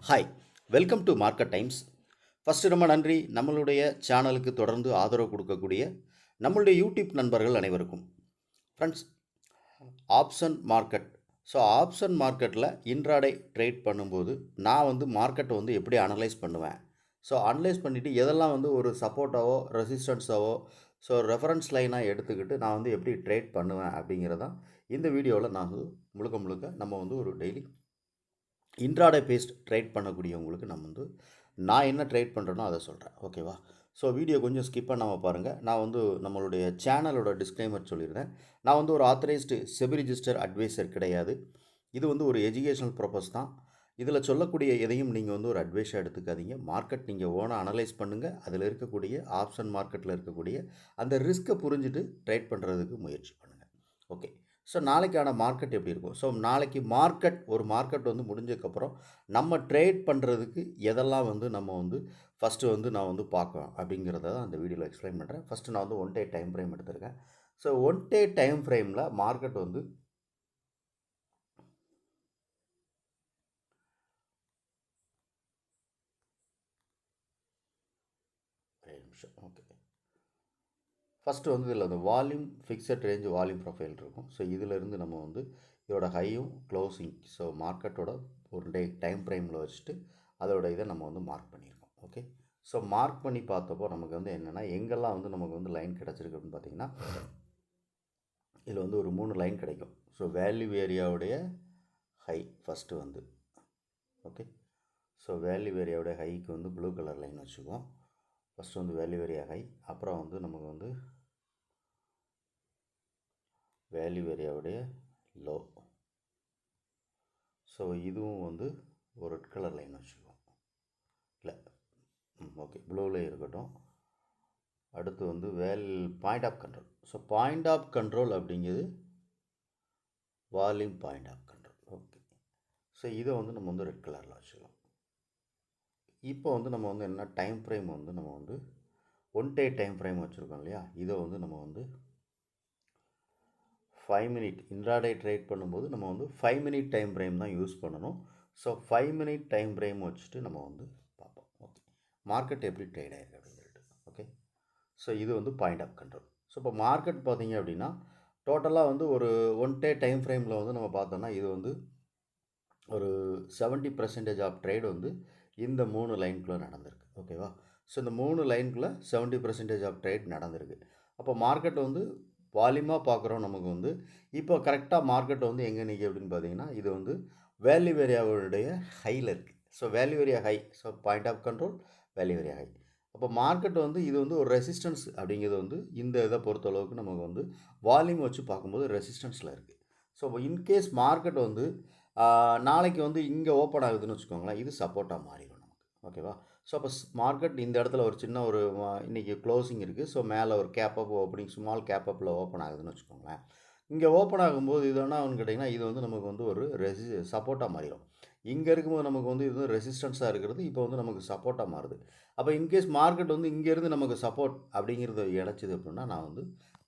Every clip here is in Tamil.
Hi, welcome to market times. First ரொம்ப நன்றி நம்மளுடைய சேனலுக்கு தொடர்ந்து ஆதரவு கொடுக்கக்கூடிய நம்மளுடைய யூடியூப் நண்பர்கள் அனைவருக்கும். Friends, option market. So option மார்க்கெட்டில் இன்ட்ராடே ட்ரேட் பண்ணும்போது நான் மார்க்கெட்டை எப்படி அனலைஸ் பண்ணுவேன். ஸோ அனலைஸ் பண்ணிவிட்டு எதெல்லாம் ஒரு சப்போர்ட்டாவோ ரெசிஸ்டன்ஸாவோ ஸோ ரெஃபரன்ஸ் லைனாக எடுத்துக்கிட்டு நான் எப்படி ட்ரேட் பண்ணுவேன் அப்படிங்கிறதான் இந்த வீடியோவில் நான் முழுக்க முழுக்க நம்ம ஒரு டெய்லி இன்ட்ராடே பேஸ்ட் ட்ரேட் பண்ணக்கூடியவங்களுக்கு நான் என்ன ட்ரேட் பண்ணுறேனோ அதை சொல்கிறேன். ஓகேவா? ஸோ வீடியோ கொஞ்சம் ஸ்கிப் பண்ணாமல் பாருங்கள். நான் நம்மளுடைய சேனலோட டிஸ்க்ளைமர் சொல்லியிருந்தேன். நான் ஒரு ஆத்தரைஸ்டு செபி ரிஜிஸ்டர் அட்வைசர் கிடையாது. இது ஒரு எஜுகேஷனல் பர்பஸ் தான். இதில் சொல்லக்கூடிய எதையும் நீங்கள் ஒரு அட்வைஸாக எடுத்துக்காதீங்க. மார்க்கெட் நீங்கள் ஓனாக அனலைஸ் பண்ணுங்கள். அதில் இருக்கக்கூடிய ஆப்ஷன் மார்க்கெட்டில் இருக்கக்கூடிய அந்த ரிஸ்க்கை புரிஞ்சுட்டு ட்ரேட் பண்ணுறதுக்கு முயற்சி பண்ணுங்கள். ஓகே. ஸோ நாளைக்கான மார்க்கெட் எப்படி இருக்கும்? ஸோ நாளைக்கு ஒரு மார்க்கெட் முடிஞ்சதுக்கப்புறம் நம்ம ட்ரேட் பண்ணுறதுக்கு எதெல்லாம் நம்ம ஃபஸ்ட்டு நான் பார்க்கலாம் அப்படிங்கிறத தான் அந்த வீடியோவில் எக்ஸ்பிளைன் பண்ணுறேன். ஃபஸ்ட்டு நான் 1 டே டைம் ஃப்ரேம் எடுத்திருக்கேன். ஸோ 1 டே டைம் ஃப்ரேமில் மார்க்கெட் ஓகே. ஃபஸ்ட்டு இதில் அந்த volume fixed range volume profile இருக்கும். ஸோ இதிலிருந்து நம்ம இதோட ஹையும் க்ளோசிங் ஸோ மார்க்கெட்டோட ஒரு டே டைம் ஃப்ரேமில் வச்சுட்டு அதோட இதை நம்ம மார்க் பண்ணியிருக்கோம். ஓகே. ஸோ மார்க் பண்ணி பார்த்தப்போ நமக்கு என்னென்னா எங்கெல்லாம் நமக்கு லைன் கிடச்சிருக்கு அப்படின்னு பார்த்தீங்கன்னா இதில் ஒரு 3 லைன் கிடைக்கும். ஸோ வேல்யூ ஏரியாவுடைய high first okay. So value ஏரியாவுடைய ஹைக்கு ப்ளூ கலர் லைன் வச்சுக்குவோம். ஃபஸ்ட்டு வேல்யூ ஏரியா ஹை, அப்புறம் நமக்கு வேல்யூ ஏரியாவுடைய லோ. ஸோ இதுவும் ஒரு ரெட் கலர் லைன் வச்சுக்குவோம். இல்லை, ஓகே, ப்ளூவில் இருக்கட்டும். அடுத்து point of control. So point of control அப்படிங்கிறது volume point of control. Okay. So இதை நம்ம ரெட் கலரில் வச்சுக்கலாம். இப்போ நம்ம என்ன டைம் ஃப்ரேம் நம்ம 1 டே டைம் ஃப்ரேம் வச்சுருக்கோம் இல்லையா? இதை நம்ம 5 மினிட் இன்ட்ராடே ட்ரேட் பண்ணும்போது நம்ம 5 மினிட் டைம் ஃப்ரேம் தான் யூஸ் பண்ணணும். ஸோ 5 மினிட் டைம் ஃப்ரேம் வச்சுட்டு நம்ம பார்ப்போம். ஓகே, மார்க்கெட் எப்படி ட்ரேட் ஆகிருக்கு அப்படின்னு சொல்லிட்டு. ஓகே. ஸோ இது பாயிண்ட் ஆஃப் கண்ட்ரோல். ஸோ இப்போ மார்க்கெட் பார்த்தீங்க அப்படின்னா டோட்டலாக ஒரு 1 டே டைம் ஃப்ரேமில் நம்ம பார்த்தோன்னா இது ஒரு 70% ஆஃப் ட்ரேட் இந்த 3 லைனுக்குள்ளே நடந்திருக்கு. ஓகேவா? ஸோ இந்த 3 லைனுக்குள்ளே 70% ஆஃப் ட்ரேட் நடந்திருக்கு. அப்போ மார்க்கெட் வால்யூமாக பார்க்குறோம். நமக்கு இப்போ கரெக்டாக மார்க்கெட் எங்கே நிற்கி அப்படின்னு பார்த்தீங்கன்னா இது வேல்யூ ஏரியாவுடைய ஹையில் இருக்குது. So value area high, so point of control value area high. அப்போ மார்க்கெட் இது ஒரு ரெசிஸ்டன்ஸ் அப்படிங்கிறது இந்த இதை பொறுத்தளவுக்கு நமக்கு வால்யூம் வச்சு பார்க்கும்போது ரெசிஸ்டன்ஸில் இருக்குது. ஸோ இன்கேஸ் மார்க்கெட் நாளைக்கு இங்கே ஓப்பன் ஆகுதுன்னு வச்சுக்கோங்களேன், இது சப்போர்ட்டாக மாறிடும் நமக்கு. ஓகேவா? ஸோ அப்போ மார்க்கெட் இந்த இடத்துல ஒரு சின்ன ஒரு இன்றைக்கி க்ளோசிங் இருக்குது. ஸோ மேலே ஒரு gap up opening small gap அப்பில் ஓப்பன் ஆகுதுன்னு வச்சுக்கோங்களேன். இங்கே ஓப்பன் ஆகும்போது இது என்ன ஆகுன்னு கேட்டிங்கன்னா இது நமக்கு ஒரு சப்போர்ட்டாக மாறிடும். இங்கே இருக்கும்போது நமக்கு இது ரெசிஸ்டன்ஸாக இருக்கிறது இப்போ நமக்கு சப்போர்ட்டாக மாறுது. அப்போ இன்கேஸ் மார்க்கெட் இங்கேருந்து நமக்கு சப்போர்ட் அப்படிங்கிறது இழைச்சிது அப்படின்னா நான்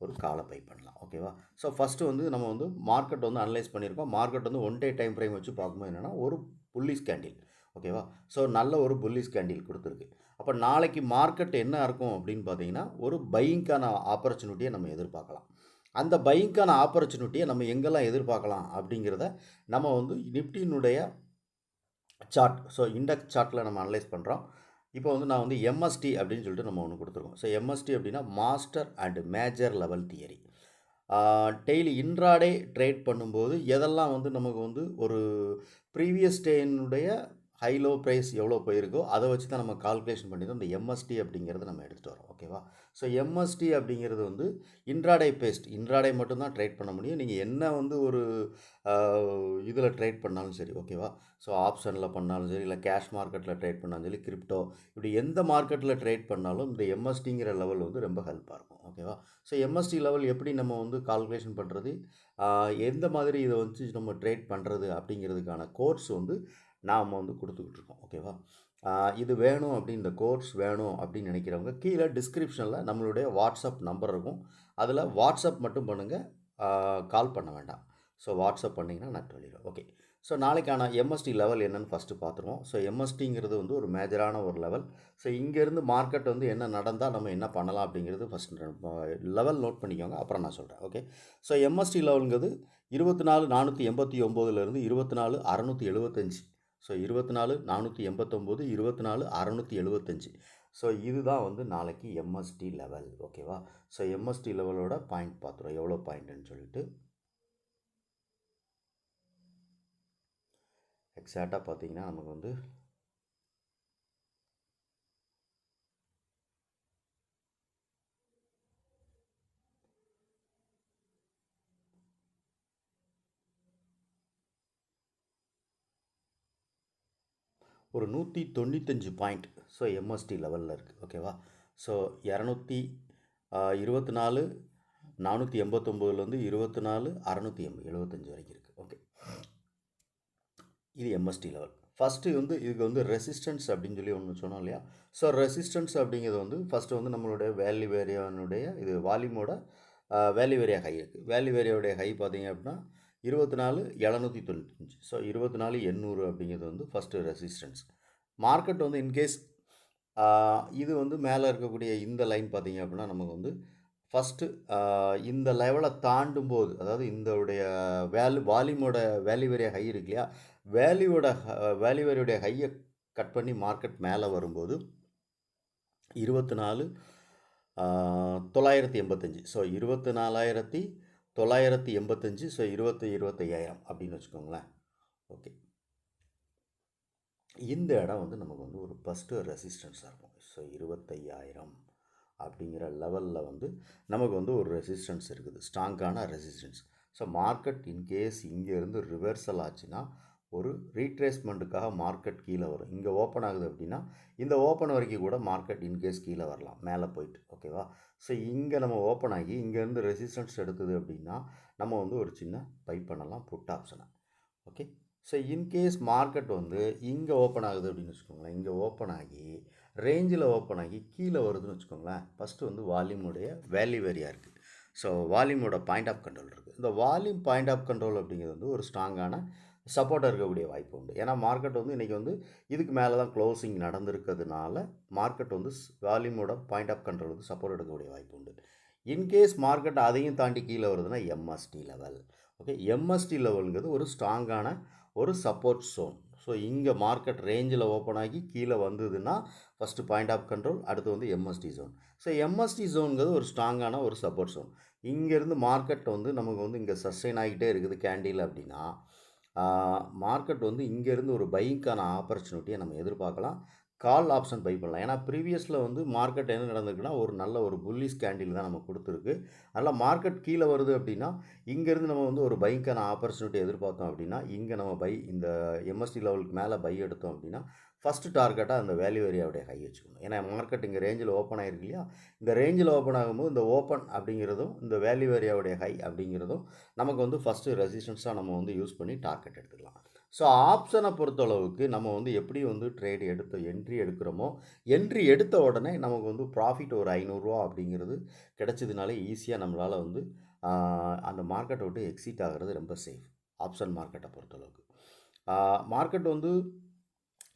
ஒரு காலை பை பண்ணலாம். ஓகேவா? ஸோ ஃபஸ்ட்டு நம்ம மார்க்கெட் அனலைஸ் பண்ணியிருக்கோம். மார்க்கெட் 1 டே டைம் ஃப்ரேம் வச்சு பார்க்கும்போது என்னென்னா ஒரு புல்லிஷ் கேண்டில். ஓகேவா? ஸோ நல்ல ஒரு புல்லிஷ் கேண்டில் கொடுத்துருக்கு. அப்போ நாளைக்கு மார்க்கெட் என்ன இருக்கும் அப்படின்னு பார்த்தீங்கன்னா ஒரு பையிங்கான ஆப்பர்ச்சுனிட்டியை நம்ம எதிர்பார்க்கலாம். அந்த பையிங்கான ஆப்பர்ச்சுனிட்டியை நம்ம எங்கெல்லாம் எதிர்பார்க்கலாம் அப்படிங்கிறத நம்ம நிஃப்டியினுடைய சார்ட், ஸோ இண்டெக்ஸ் சார்ட்டில் நம்ம அனலைஸ் பண்ணுறோம். இப்போ நான் எம்எஸ்டி அப்படின்னு சொல்லிட்டு நம்ம ஒன்று கொடுத்துருக்கோம். ஸோ எம்எஸ்டி அப்படின்னா master and major level theory. Daily intraday trade பண்ணும்போது எதெல்லாம் நமக்கு ஒரு ப்ரீவியஸ் டேனுடைய ஹை லோ ப்ரைஸ் எவ்வளோ போயிருக்கோ அதை வச்சு தான் நம்ம கால்குலேஷன் பண்ணி தான் இந்த எம்எஸ்டி அப்படிங்கிறத நம்ம எடுத்துகிட்டு வரோம். ஓகேவா? ஸோ எம்எஸ்டி அப்படிங்கிறது இன்ட்ராடே பேஸ்ட். இன்ட்ராடே மட்டும்தான் ட்ரேட் பண்ண முடியும். நீங்கள் என்ன ஒரு இதில் ட்ரேட் பண்ணாலும் சரி. ஓகேவா? ஸோ ஆப்ஷனில் பண்ணாலும் சரி, இல்லை கேஷ் மார்க்கெட்டில் ட்ரேட் பண்ணாலும் சரி, கிரிப்டோ, இப்படி எந்த மார்க்கெட்டில் ட்ரேட் பண்ணாலும் இந்த எம்எஸ்டிங்கிற லெவல் ரொம்ப ஹெல்ப்பாக இருக்கும். ஓகேவா? ஸோ எம்எஸ்டி லெவல் எப்படி நம்ம கால்குலேஷன் பண்ணுறது, எந்த மாதிரி இதை நம்ம ட்ரேட் பண்ணுறது அப்படிங்கிறதுக்கான கோர்ஸ் நாம் கொடுத்துக்கிட்டு இருக்கோம். ஓகேவா? இது வேணும் அப்படின்னு இந்த கோர்ஸ் வேணும் அப்படின்னு நினைக்கிறவங்க கீழே டிஸ்கிரிப்ஷனில் நம்மளுடைய வாட்ஸ்அப் நம்பர் இருக்கும். அதில் வாட்ஸ்அப் மட்டும் பண்ணுங்கள், கால் பண்ண வேண்டாம். ஸோ வாட்ஸ்அப் பண்ணிங்கன்னா நான் சொல்லிடுறேன். ஓகே. ஸோ நாளைக்கான எம்எஸ்டி லெவல் என்னென்னு ஃபஸ்ட்டு பார்த்துருவோம். ஸோ எம்எஸ்டிங்கிறது வந்து ஒரு மேஜரான ஒரு லெவல். ஸோ இங்கேருந்து மார்க்கெட் வந்து என்ன நடந்தால் நம்ம என்ன பண்ணலாம் அப்படிங்கிறது ஃபஸ்ட்டு லெவல் நோட் பண்ணிக்கோங்க, அப்புறம் நான் சொல்கிறேன். ஓகே, ஸோ எம்எஸ்டி லெவலுங்கிறது 24,489லேருந்து 24,675. ஸோ 24,489, 24,675. ஸோ இதுதான் வந்து நாளைக்கு எம்எஸ்டி லெவல். ஓகேவா? ஸோ எம்எஸ்டி லெவலோட பாயிண்ட் பார்த்துருவோம், எவ்வளோ பாயிண்ட்டுன்னு சொல்லிட்டு. எக்ஸாக்டாக பார்த்தீங்கன்னா நமக்கு வந்து ஒரு 195 பாயிண்ட் ஸோ எம்எஸ்டி லெவலில் இருக்குது. ஓகேவா? ஸோ 224 489லேருந்து 24 675 வரைக்கும் இருக்குது. ஓகே, இது எம்எஸ்டி லெவல். ஃபஸ்ட்டு வந்து இதுக்கு வந்து ரெசிஸ்டன்ஸ் அப்படின்னு சொல்லி ஒன்று சொன்னோம் இல்லையா? ஸோ ரெசிஸ்டன்ஸ் அப்படிங்கிறது வந்து ஃபஸ்ட்டு வந்து நம்மளுடைய வேல்யூ வேரியானுடைய இது வால்யூமோட வேல்யூ வேரியா ஹை இருக்குது. வேல்யூ வேரியாவுடைய ஹை பார்த்தீங்க அப்படின்னா 24,795. ஸோ 24,800 அப்படிங்கிறது வந்து ஃபஸ்ட்டு ரெசிஸ்டன்ஸ். மார்க்கெட் வந்து இன்கேஸ் இது வந்து மேலே இருக்கக்கூடிய இந்த லைன் பார்த்தீங்க அப்படின்னா நமக்கு வந்து ஃபஸ்ட்டு இந்த லெவலை தாண்டும் போது, அதாவது இந்தவுடைய வால்யூமோட வேல்யூ வேரியா ஹை இருக்கு இல்லையா? வேல்யூ வேரியுடைய ஹையை கட் பண்ணி மார்க்கெட் மேலே வரும்போது 24,985. ஸோ 24,985. ஸோ 25,000 அப்படின்னு வச்சுக்கோங்களேன். ஓகே, இந்த இடம் வந்து நமக்கு வந்து ஒரு ஃபஸ்ட்டு ரெசிஸ்டன்ஸாக இருக்கும். ஸோ 25,000 அப்படிங்கிற லெவலில் வந்து நமக்கு வந்து ஒரு ரெசிஸ்டன்ஸ் இருக்குது, ஸ்ட்ராங்கான ரெசிஸ்டன்ஸ். ஸோ மார்க்கெட் இன்கேஸ் இங்கேருந்து ரிவர்சல் ஆச்சுன்னா ஒரு ரீட்ரேஸ்மெண்ட்டுக்காக மார்க்கெட் கீழே வரும். இங்கே ஓப்பன் ஆகுது அப்படின்னா இந்த ஓப்பன் வரைக்கும் கூட மார்க்கெட் இன்கேஸ் கீழே வரலாம், மேலே போயிட்டு. ஓகேவா? ஸோ இங்கே நம்ம ஓப்பன் ஆகி இங்கேருந்து ரெசிஸ்டன்ஸ் எடுத்தது அப்படின்னா நம்ம வந்து ஒரு சின்ன பை பண்ணலாம் புட் ஆப்ஷனை. ஓகே, ஸோ இன்கேஸ் மார்க்கெட் வந்து இங்கே ஓப்பன் ஆகுது அப்படின்னு வச்சுக்கோங்களேன், இங்கே ஓப்பன் ஆகி ரேஞ்சில் ஓப்பன் ஆகி கீழே வருதுன்னு வச்சுக்கோங்களேன், ஃபஸ்ட்டு வந்து வால்யூமுடைய வேல்யூ வேரியா இருக்குது. ஸோ வால்யூமோட பாயிண்ட் ஆஃப் கண்ட்ரோல் இருக்குது. இந்த வால்யூம் பாயிண்ட் ஆஃப் கண்ட்ரோல் அப்படிங்கிறது வந்து ஒரு ஸ்ட்ராங்கான சப்போர்ட்டாக இருக்கக்கூடிய வாய்ப்பு உண்டு. ஏன்னா மார்க்கெட் வந்து இன்றைக்கி வந்து இதுக்கு மேலே தான் க்ளோசிங் நடந்திருக்கிறதுனால மார்க்கெட் வந்து வால்யூமோட பாயிண்ட் ஆஃப் கண்ட்ரோல் வந்து சப்போர்ட் எடுக்கக்கூடிய வாய்ப்பு உண்டு. இன்கேஸ் மார்க்கெட் அதையும் தாண்டி கீழே வருதுன்னா எம்எஸ்டி லெவல். ஓகே, எம்எஸ்டி லெவலுங்கிறது ஒரு ஸ்ட்ராங்கான ஒரு சப்போர்ட் ஜோன். ஸோ இங்கே மார்க்கெட் ரேஞ்சில் ஓப்பன் ஆகி கீழே வந்ததுன்னா ஃபஸ்ட்டு பாயிண்ட் ஆஃப் கண்ட்ரோல், அடுத்து வந்து எம்எஸ்டி ஜோன். ஸோ எம்எஸ்டி ஜோனுங்கிறது ஒரு ஸ்ட்ராங்கான ஒரு சப்போர்ட் ஜோன். இங்கேருந்து மார்க்கெட் வந்து நமக்கு வந்து இங்கே சஸ்டெயின் ஆகிட்டே இருக்குது கேண்டில் அப்படின்னா மார்க்கெட் வந்து இங்கேருந்து ஒரு பைக்கான ஆப்பர்ச்சுனிட்டியை நம்ம எதிர்பார்க்கலாம். கால் ஆப்ஷன் பை பண்ணலாம். ஏன்னா ப்ரீவியஸில் வந்து மார்க்கெட் என்ன நடந்திருக்குன்னா ஒரு நல்ல ஒரு புல்லிஷ் கேண்டில் தான் நம்ம கொடுத்துருக்கு. அதனால் மார்க்கெட் கீழே வருது அப்படின்னா இங்கேருந்து நம்ம வந்து ஒரு பைக்கான ஆப்பர்ச்சுனிட்டி எதிர்பார்த்தோம் அப்படின்னா இங்கே நம்ம பை இந்த எம்எஸ்டி லெவலுக்கு மேலே பை எடுத்தோம் அப்படின்னா ஃபஸ்ட்டு டார்கெட்டாக அந்த வேல்யூ ஏரியாவுடைய ஹை வச்சுக்கணும். ஏன்னா மார்க்கெட் இங்கே ரேஞ்சில் ஓப்பன் ஆகிருக்கு இல்லையா? இந்த ரேஞ்சில் ஓப்பன் ஆகும்போது இந்த ஓப்பன் அப்படிங்கிறதும் இந்த வேல்யூ ஏரியாவுடைய ஹை அப்படிங்கிறதும் நமக்கு வந்து ஃபஸ்ட்டு ரெசிஸ்டன்ஸாக நம்ம வந்து யூஸ் பண்ணி டார்கெட் எடுத்துக்கலாம். ஸோ ஆப்ஷனை பொறுத்தளவுக்கு நம்ம வந்து எப்படி வந்து ட்ரேட் என்ட்ரி எடுக்கிறோமோ, என்ட்ரி எடுத்த உடனே நமக்கு வந்து ப்ராஃபிட் ஒரு 500 ரூபா அப்படிங்கிறது கிடைச்சதுனாலே ஈஸியாக நம்மளால் வந்து அந்த மார்க்கெட்டை விட்டு எக்ஸிட் ஆகிறது ரொம்ப சேஃப். ஆப்ஷன் மார்க்கெட்டை பொறுத்தளவுக்கு மார்க்கெட் வந்து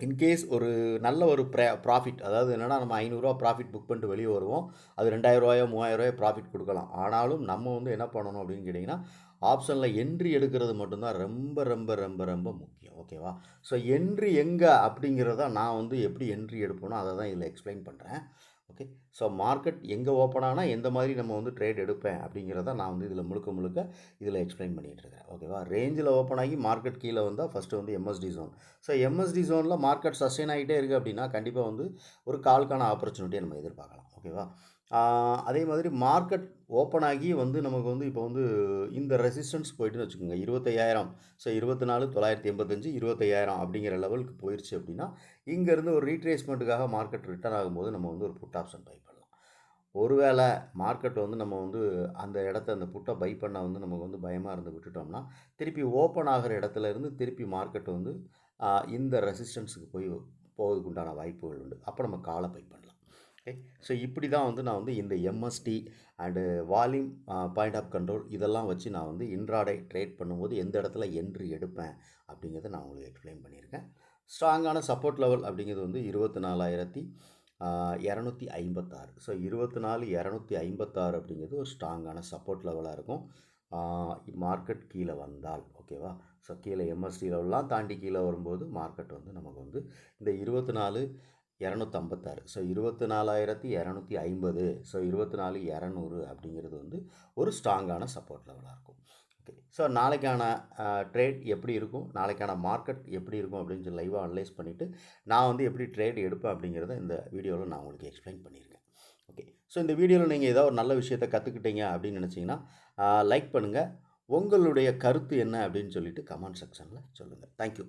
இன்கேஸ் ஒரு நல்ல ஒரு ப்ராஃபிட், அதாவது என்னென்னா நம்ம 500 ரூபா ப்ராஃபிட் புக் பண்ணிட்டு வெளியே வருவோம், அது 2,000 ரூபாயோ 3,000 ரூபாயோ ப்ராஃபிட் கொடுக்கலாம். ஆனாலும் நம்ம வந்து என்ன பண்ணணும் அப்படின்னு கேட்டிங்கன்னா ஆப்ஷனில் என்ட்ரி எடுக்கிறது மட்டும்தான் ரொம்ப ரொம்ப ரொம்ப ரொம்ப முக்கியம். ஓகேவா? ஸோ என்ட்ரி எங்கே அப்படிங்கிறத நான் வந்து எப்படி என்ட்ரி எடுப்போனோ அதை தான் இதில் எக்ஸ்பிளைன் பண்ணுறேன். ஓகே, ஸோ மார்க்கெட் எங்கே ஓப்பன் ஆனால் எந்த மாதிரி நம்ம வந்து ட்ரேட் எடுப்பேன் அப்படிங்கிறத நான் வந்து இதில் முழுக்க இதில் எக்ஸ்பிளைன் பண்ணிகிட்டு இருக்கேன். ஓகேவா? ரேஞ்சில் ஓப்பன் ஆகி மார்க்கெட் கீழே வந்தால் ஃபஸ்ட்டு வந்து எம்எஸ்டி ஜோன். ஸோ எம்எஸ்டி ஜோனில் மார்க்கெட் சஸ்டெயின் ஆகிட்டே இருக்குது அப்படின்னா கண்டிப்பாக வந்து ஒரு கால்க்கான ஆப்பர்ச்சுனிட்டியை நம்ம எதிர்பார்க்கலாம். ஓகேவா? அதே மாதிரி மார்க்கெட் ஓப்பன் ஆகி வந்து நமக்கு வந்து இப்போ வந்து இந்த ரெசிஸ்டன்ஸ் போய்ட்டுன்னு வச்சுக்கோங்க 25,000. ஸோ 24,985 25,000 அப்படிங்கிற லெவலுக்கு போயிடுச்சு அப்படின்னா இங்கேருந்து ஒரு ரீட்ரேஸ்மெண்ட்டுக்காக மார்க்கெட் ரிட்டர்ன் ஆகும்போது நம்ம வந்து ஒரு புட் ஆப்ஷன் பை பண்ணலாம். ஒருவேளை மார்க்கெட் வந்து நம்ம வந்து அந்த இடத்த அந்த புட்டை பை பண்ண வந்து நமக்கு வந்து பயமாக இருந்து விட்டுட்டோம்னா திருப்பி ஓப்பன் ஆகிற இடத்துல இருந்து திருப்பி மார்க்கெட் வந்து இந்த ரெசிஸ்டன்ஸுக்கு போகிறதுக்கு உண்டான வாய்ப்புகள் உண்டு. அப்போ நம்ம காலை பை பண்ணலாம். ஓகே. ஸோ இப்படி தான் வந்து நான் வந்து இந்த MST and volume point of control இதெல்லாம் வச்சு நான் வந்து இன்ட்ராடே ட்ரேட் பண்ணும்போது எந்த இடத்துல என்ட்ரி எடுப்பேன் அப்படிங்கிறத நான் உங்களுக்கு எக்ஸ்பிளைன் பண்ணியிருக்கேன். ஸ்ட்ராங்கான சப்போர்ட் லெவல் அப்படிங்கிறது வந்து 24,256. ஸோ 24,256 அப்படிங்கிறது ஒரு ஸ்ட்ராங்கான சப்போர்ட் லெவலாக இருக்கும். மார்க்கெட் கீழே வந்தால் ஓகேவா. ஸோ கீழே எம்எஸ்டி லெவல்லாம் தாண்டி கீழே வரும்போது மார்க்கெட் வந்து நமக்கு வந்து இந்த 24,256 ஸோ 24,250 ஸோ 24,200 அப்படிங்கிறது வந்து ஒரு ஸ்ட்ராங்கான சப்போர்ட் லெவலாக இருக்கும். ஓகே. ஸோ நாளைக்கான ட்ரேட் எப்படி இருக்கும், நாளைக்கான மார்க்கெட் எப்படி இருக்கும் அப்படின்னு சொல்லி லைவாக அனலைஸ் பண்ணிவிட்டு நான் வந்து எப்படி ட்ரேட் எடுப்பேன் அப்படிங்கிறத இந்த வீடியோவில் நான் உங்களுக்கு எக்ஸ்பிளைன் பண்ணியிருக்கேன். ஓகே. ஸோ இந்த வீடியோவில் நீங்கள் ஏதாவது ஒரு நல்ல விஷயத்தை கற்றுக்கிட்டீங்க அப்படின்னு நினச்சிங்கன்னா லைக் பண்ணுங்கள். உங்களுடைய கருத்து என்ன அப்படின்னு சொல்லிட்டு கமெண்ட் செக்ஷனில் சொல்லுங்கள். தேங்க்யூ.